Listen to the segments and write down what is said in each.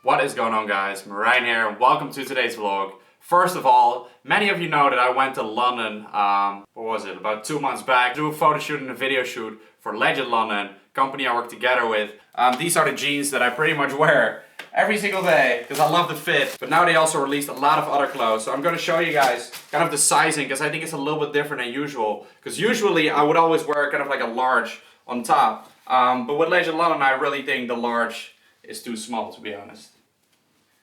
What is going on, guys? Marijn here and welcome to today's vlog. First of all, many of you know that I went to London, about 2 months back to do a photo shoot and a video shoot for Legend London, company I work together with. These are the jeans that I pretty much wear every single day because I love the fit. But now they also released a lot of other clothes, so I'm going to show you guys kind of the sizing because I think it's a little bit different than usual. Because usually I would always wear kind of like a large on top. But with Legend London I really think the large is too small, to be honest.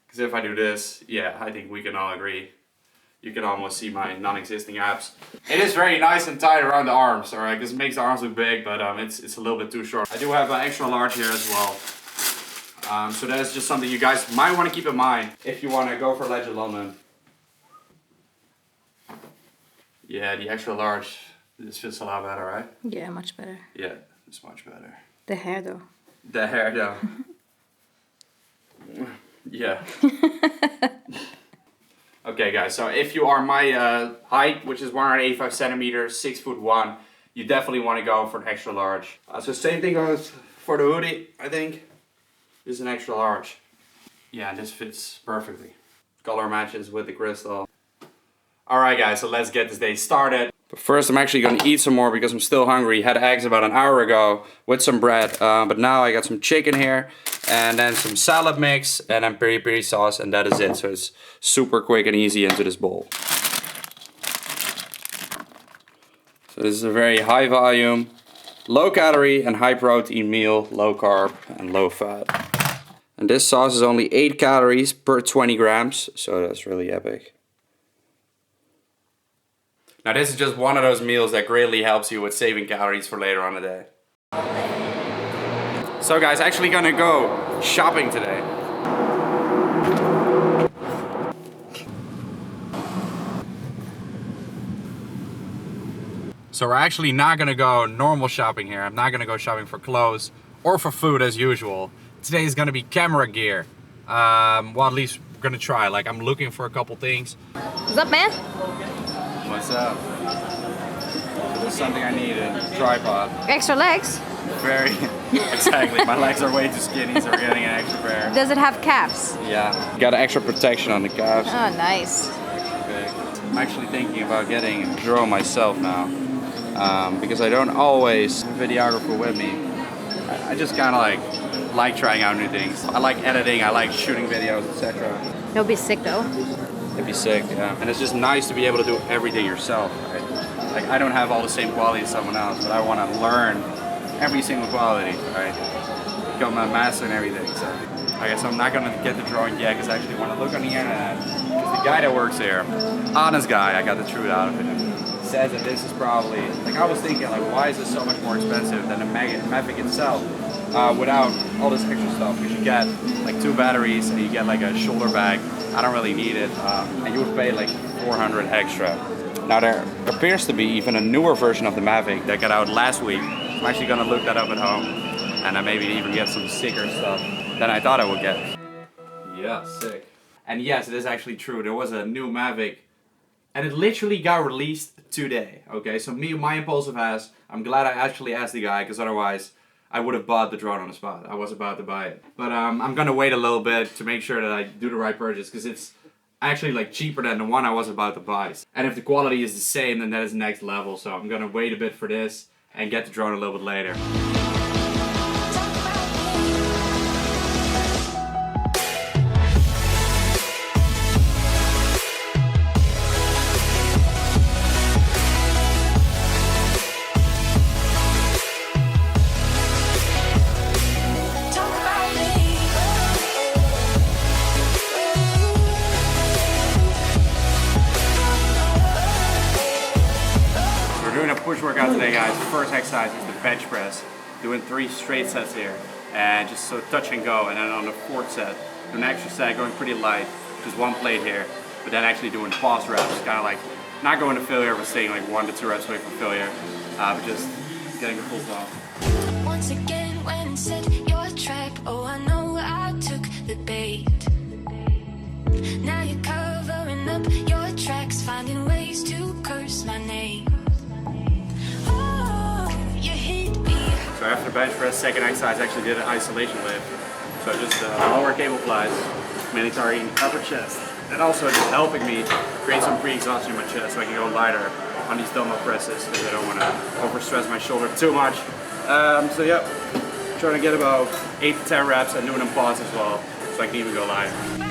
Because if I do this, yeah, I think we can all agree. You can almost see my non-existing abs. It is very nice and tight around the arms, alright? Because it makes the arms look big, but it's a little bit too short. I do have an extra large here as well. So that's just something you guys might want to keep in mind if you want to go for Legend London. Yeah, the extra large, this fits a lot better, right? Yeah, much better. Yeah, it's much better. The hair though. The hair though. Yeah. Okay guys, so if you are my height, which is 185 centimeters, 6'1", you definitely want to go for an extra large. So same thing goes for the hoodie, I think. This is an extra large. Yeah, this fits perfectly. Color matches with the crystal. Alright guys, so let's get this day started. But first I'm actually going to eat some more because I'm still hungry. Had eggs about an hour ago with some bread. But now I got some chicken here. And then some salad mix. And then peri peri sauce. And that is it. So it's super quick and easy into this bowl. So this is a very high volume, low calorie and high protein meal. Low carb and low fat. And this sauce is only 8 calories per 20 grams. So that's really epic. Now this is just one of those meals that greatly helps you with saving calories for later on in the day. So guys, actually gonna go shopping today. So we're actually not gonna go normal shopping here. I'm not gonna go shopping for clothes or for food as usual. Today is gonna be camera gear. Well, at least we're gonna try. Like, I'm looking for a couple things. What's up, man? What's up? This is something I need, a tripod. Extra legs? Very, exactly. My legs are way too skinny, so we're getting an extra pair. Does it have calves? Yeah. Got an extra protection on the calves. Oh, nice. I'm actually thinking about getting a drone myself now. Because I don't always have a videographer with me. I just kind of like trying out new things. I like editing, I like shooting videos, etc. You'll be sick though. It'd be sick, yeah. And it's just nice to be able to do everything yourself, right? Like, I don't have all the same quality as someone else, but I want to learn every single quality, right? Become a master in everything, so. I guess I'm not gonna get the drone yet, because I actually want to look on the internet. Because the guy that works here, honest guy, I got the truth out of him, says that this is probably, like, I was thinking, like, why is this so much more expensive than the Mavic itself? Without all this extra stuff, because you get like 2 batteries and you get like a shoulder bag. I don't really need it, and you would pay like 400 extra. Now there appears to be even a newer version of the Mavic that got out last week. I'm actually gonna look that up at home, and then maybe even get some sicker stuff than I thought I would get. Yeah, sick. And yes, it is actually true. There was a new Mavic, and it literally got released today. Okay, so my impulsive ass, I'm glad I actually asked the guy, because otherwise I would have bought the drone on the spot. I was about to buy it. But I'm gonna wait a little bit to make sure that I do the right purchase, because it's actually like cheaper than the one I was about to buy. And if the quality is the same, then that is next level. So I'm gonna wait a bit for this and get the drone a little bit later. Push workout today, guys. First exercise is the bench press. Doing 3 straight sets here, and just so touch and go. And then on the 4th set, do an extra set, going pretty light, just 1 plate here. But then actually doing pause reps, kind of like not going to failure, but staying like 1 to 2 reps away from failure. But just getting the full pause. Once again, when set your trap, oh I know I took the bait. Now you're covering up your tracks, finding ways to curse my name. So after bench press, second exercise, I actually did an isolation lift. So just lower cable flies, mainly targeting upper chest. And also it's helping me create some pre-exhaustion in my chest so I can go lighter on these dumbbell presses because I don't want to overstress my shoulder too much. So yeah, trying to get about 8 to 10 reps and doing them pause as well so I can even go lighter.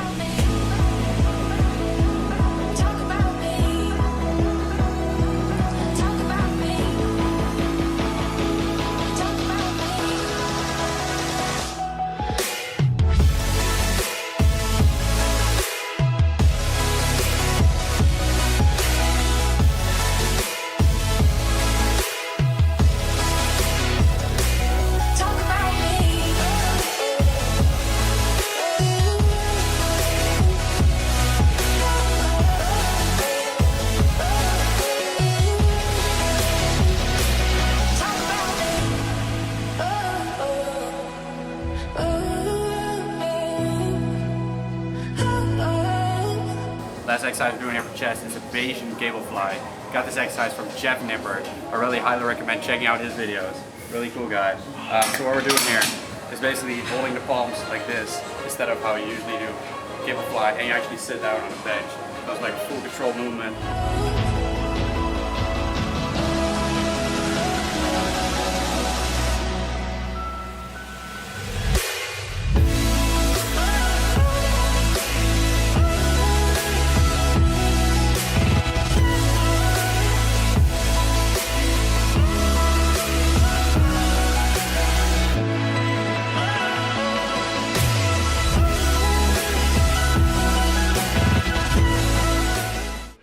Last exercise we're doing here for chest is a Bayesian cable fly. Got this exercise from Jeff Nippert. I really highly recommend checking out his videos. Really cool guy. So what we're doing here is basically holding the palms like this instead of how you usually do cable fly, and you actually sit down on the bench. So it's like a full control movement.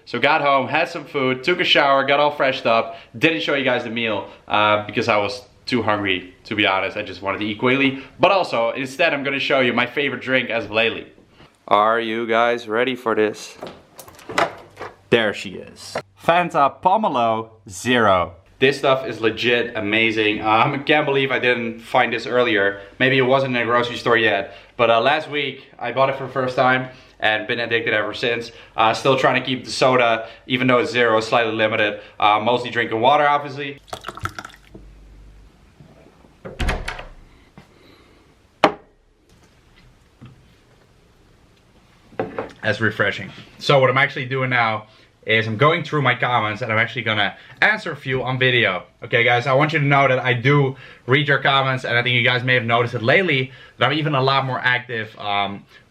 So got home, had some food, took a shower, got all freshed up. Didn't show you guys the meal because I was too hungry, to be honest. I just wanted to eat quickly. But also, instead I'm gonna show you my favorite drink as of lately. Are you guys ready for this? There she is. Fanta Pomelo Zero. This stuff is legit amazing. I can't believe I didn't find this earlier. Maybe it wasn't in a grocery store yet. But last week I bought it for the first time and been addicted ever since. Still trying to keep the soda, even though it's zero, slightly limited. Mostly drinking water, obviously. That's refreshing. So what I'm actually doing now is I'm going through my comments and I'm actually gonna answer a few on video. Okay guys, I want you to know that I do read your comments, and I think you guys may have noticed it lately that I'm even a lot more active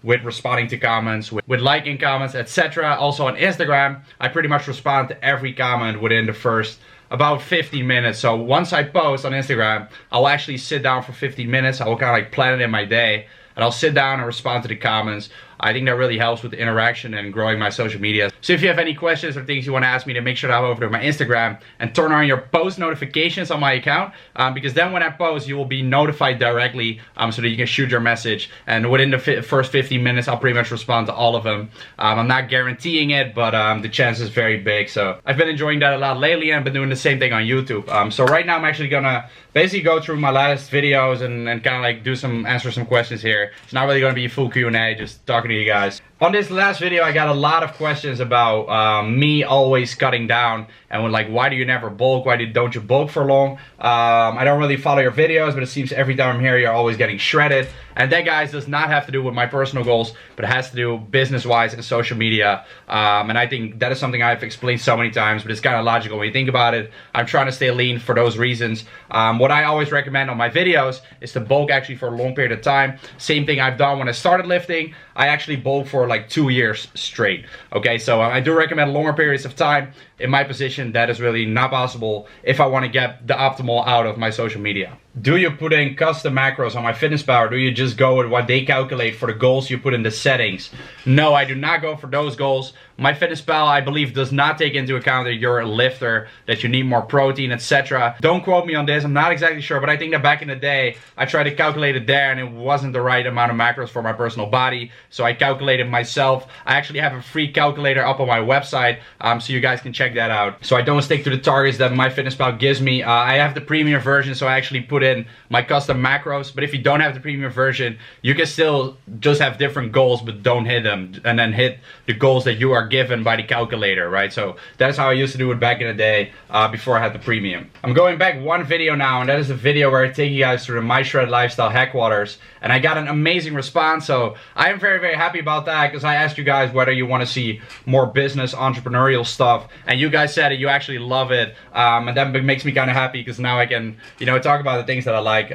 with responding to comments, with liking comments, etc. Also on Instagram, I pretty much respond to every comment within the first about 15 minutes. So once I post on Instagram, I'll actually sit down for 15 minutes. I will kind of like plan it in my day, and I'll sit down and respond to the comments. I think that really helps with the interaction and growing my social media. So if you have any questions or things you want to ask me, then make sure to hop over to my Instagram and turn on your post notifications on my account, because then when I post, you will be notified directly so that you can shoot your message. And within the first 15 minutes, I'll pretty much respond to all of them. I'm not guaranteeing it, but the chance is very big. So I've been enjoying that a lot lately, and been doing the same thing on YouTube. So right now I'm actually gonna basically go through my last videos and kind of like answer some questions here. It's not really gonna be a full Q&A, just talking to you guys. On this last video, I got a lot of questions about me always cutting down, and like, why do you never bulk? Why don't you bulk for long? I don't really follow your videos, but it seems every time I'm here, you're always getting shredded. And that, guys, does not have to do with my personal goals, but it has to do business-wise and social media. And I think that is something I've explained so many times, but it's kind of logical when you think about it. I'm trying to stay lean for those reasons. What I always recommend on my videos is to bulk actually for a long period of time. Same thing I've done when I started lifting. I actually bulked for like 2 years straight. Okay, so I do recommend longer periods of time. In my position, that is really not possible if I want to get the optimal out of my social media. Do you put in custom macros on MyFitnessPal, or do you just go with what they calculate for the goals you put in the settings? No, I do not go for those goals. MyFitnessPal, I believe, does not take into account that you're a lifter, that you need more protein, etc. Don't quote me on this, I'm not exactly sure, but I think that back in the day, I tried to calculate it there and it wasn't the right amount of macros for my personal body, so I calculated myself. I actually have a free calculator up on my website, so you guys can check that out. So I don't stick to the targets that MyFitnessPal gives me. I have the premium version, so I actually put in my custom macros. But if you don't have the premium version, you can still just have different goals but don't hit them, and then hit the goals that you are given by the calculator, right? So that's how I used to do it back in the day, before I had the premium. I'm going back one video now, and that is the video where I take you guys through the My Shredded Lifestyle headquarters, and I got an amazing response. So I am very, very happy about that, because I asked you guys whether you want to see more business entrepreneurial stuff, and you guys said that you actually love it, and that makes me kind of happy, because now I can, you know, talk about the things that I like,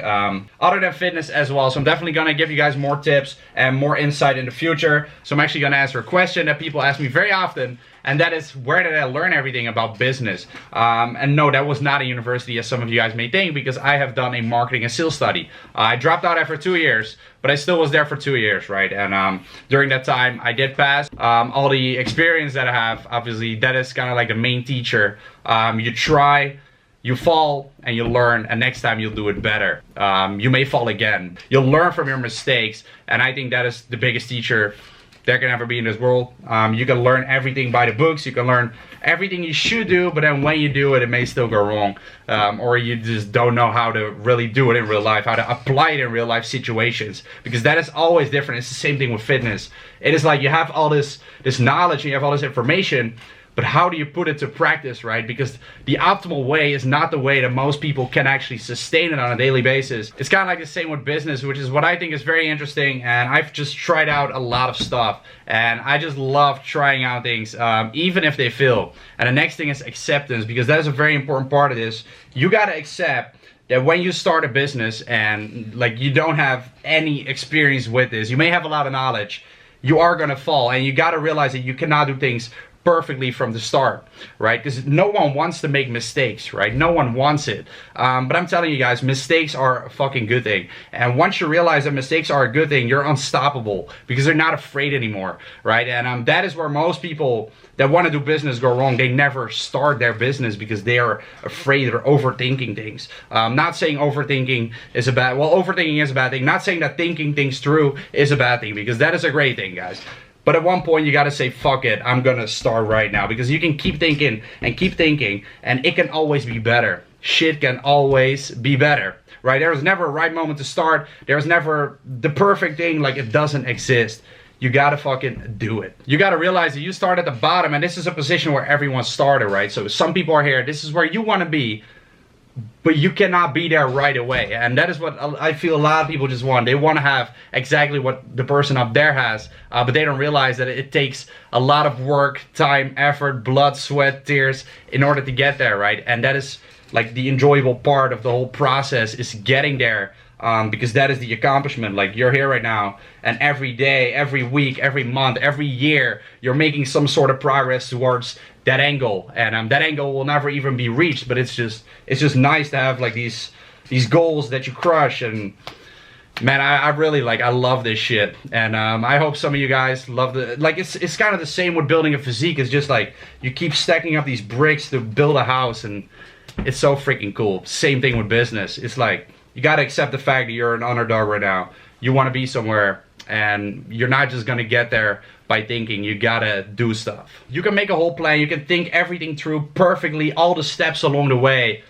other than fitness as well. So I'm definitely gonna give you guys more tips and more insight in the future. So I'm actually gonna answer a question that people ask me very often, and that is, where did I learn everything about business? And no, that was not a university, as some of you guys may think, because I have done a marketing and sales study. I dropped out after 2 years, but I still was there for 2 years, right? And during that time, I did pass. All the experience that I have, obviously, that is kind of like the main teacher. You try, you fall, and you learn, and next time you'll do it better. You may fall again. You'll learn from your mistakes, and I think that is the biggest teacher there can ever be in this world. You can learn everything by the books, you can learn everything you should do, but then when you do it, it may still go wrong. Or you just don't know how to really do it in real life, how to apply it in real life situations, because that is always different. It's the same thing with fitness. It is like you have all this knowledge, and you have all this information, but how do you put it to practice, right? Because the optimal way is not the way that most people can actually sustain it on a daily basis. It's kind of like the same with business, which is what I think is very interesting, and I've just tried out a lot of stuff, and I just love trying out things, even if they fail. And the next thing is acceptance, because that is a very important part of this. You gotta accept that when you start a business and like you don't have any experience with this, you may have a lot of knowledge, you are gonna fall, and you gotta realize that you cannot do things perfectly from the start, right? Because no one wants to make mistakes, right? No one wants it. But I'm telling you guys, mistakes are a fucking good thing. And once you realize that mistakes are a good thing, you're unstoppable, because they're not afraid anymore, right? And that is where most people that want to do business go wrong. They never start their business because they are afraid or overthinking things. Not saying overthinking is a bad, well, overthinking is a bad thing. Not saying that thinking things through is a bad thing, because that is a great thing, guys. But at one point you gotta say, fuck it, I'm gonna start right now. Because you can keep thinking, and it can always be better. Shit can always be better, right? There's never a right moment to start. There's never the perfect thing, like it doesn't exist. You gotta fucking do it. You gotta realize that you start at the bottom, and this is a position where everyone started, right? So some people are here, this is where you wanna be, but you cannot be there right away. And that is what I feel a lot of people just want. They want to have exactly what the person up there has, but they don't realize that it takes a lot of work, time, effort, blood, sweat, tears in order to get there, right? And that is like the enjoyable part of the whole process, is getting there, because that is the accomplishment. Like, you're here right now, and every day, every week, every month, every year, you're making some sort of progress towards that angle, and that angle will never even be reached. But it's just nice to have like these goals that you crush. And man, I really like, I love this shit, and I hope some of you guys love the, like, it's kind of the same with building a physique. It's just like you keep stacking up these bricks to build a house, and it's so freaking cool. Same thing with business. It's like you got to accept the fact that you're an underdog right now. You want to be somewhere, and you're not just gonna get there by thinking. You gotta do stuff. You can make a whole plan, you can think everything through perfectly, all the steps along the way,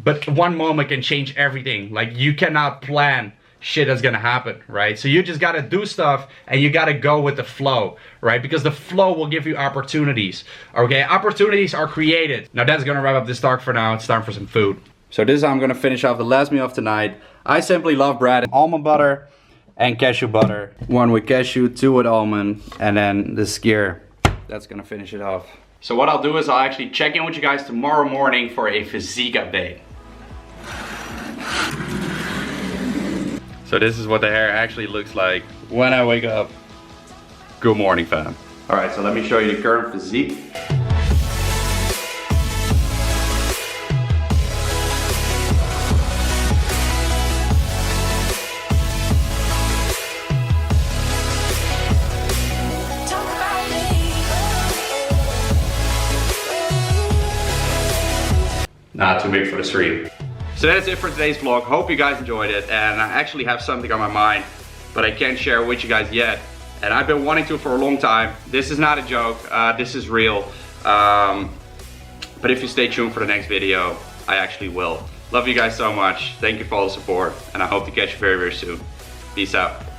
but one moment can change everything. Like, you cannot plan shit that's gonna happen, right? So you just gotta do stuff, and you gotta go with the flow, right? Because the flow will give you opportunities, okay? Opportunities are created. Now that's gonna wrap up this talk for now. It's time for some food. So this is how I'm gonna finish off the last meal of tonight. I simply love bread, almond butter, and cashew butter. One with cashew, two with almond, and then the skyr. That's gonna finish it off. So what I'll do is I'll actually check in with you guys tomorrow morning for a physique update. So this is what the hair actually looks like when I wake up. Good morning, fam. All right, so let me show you the current physique. Not too big for the stream. So that's it for today's vlog. Hope you guys enjoyed it, and I actually have something on my mind, but I can't share with you guys yet. And I've been wanting to for a long time. This is not a joke, this is real. But if you stay tuned for the next video, I actually will. Love you guys so much. Thank you for all the support, and I hope to catch you very, very soon. Peace out.